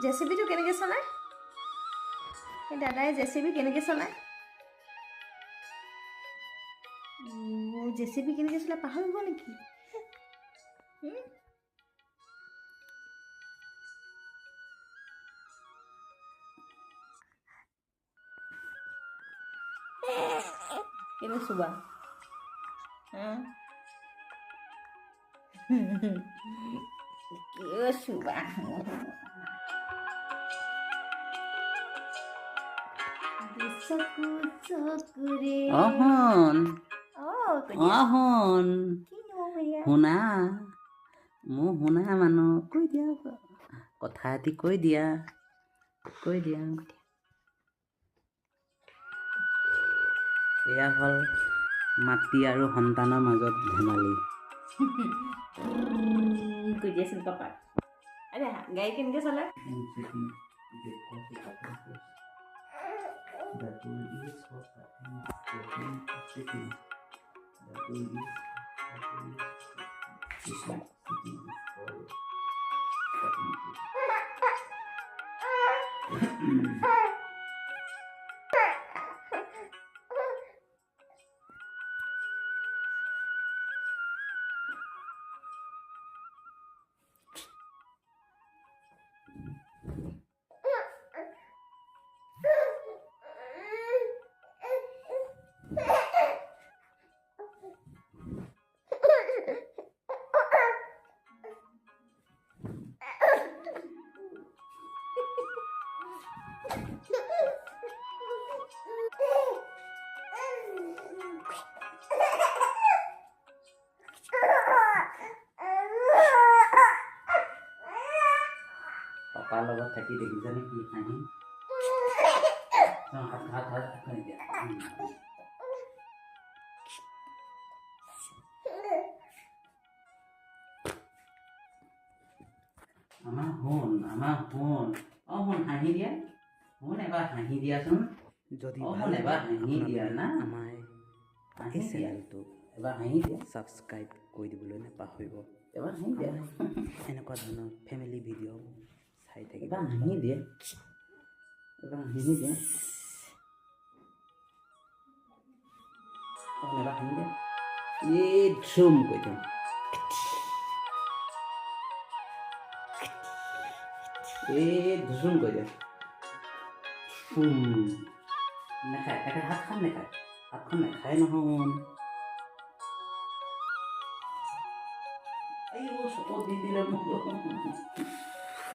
জেচিবিটো কেনেকৈ চলায়? এই দাদাই জেচিবি কেনেকৈ চলায়? জেচিবি কেনেকৈ চলায় পাহৰিব নেকি? কেনে চুবা কিয় চুবা? অহন অহন শুনা মোৰ শুনা মানুহ কৈ দিয়া কথা এটি কৈ দিয়া এয়া হ'ল মাতৃ আৰু সন্তানৰ মাজত ধেমালি। কৈ দিয়াচোন পাপা। আৰে গাড়ী কেনেকৈ চলায়? পাপাৰ লগত থাকি দেখিছানে কি হাঁহি? আমাৰ শুন শুন হাঁহি দিয়া শুন এবাৰ হাঁহি দিয়াচোন। যদি এবাৰ হাঁহি দিয়া না আমাৰ এই চেনেলটো এবাৰ হাঁহি দিয়া, ছাবস্ক্ৰাইব কৰি দিবলৈ নাপাহৰিব। এবাৰ হাঁহি দিয়া, এনেকুৱা ধৰণৰ ফেমিলি ভিডিঅ' চাই থাকিব। এবাৰ হাঁহি দিয়া, এবাৰ হাঁহি দিয়া, এবাৰ হাঁহি দিয়া। এই ঝুম কৈ দিম, এই ঝুম কৈ দিয়া। নাখায় তাকে হাতখন নাখায়, হাতখন নাখায় নহয়। এই চকু দি দিলে মোক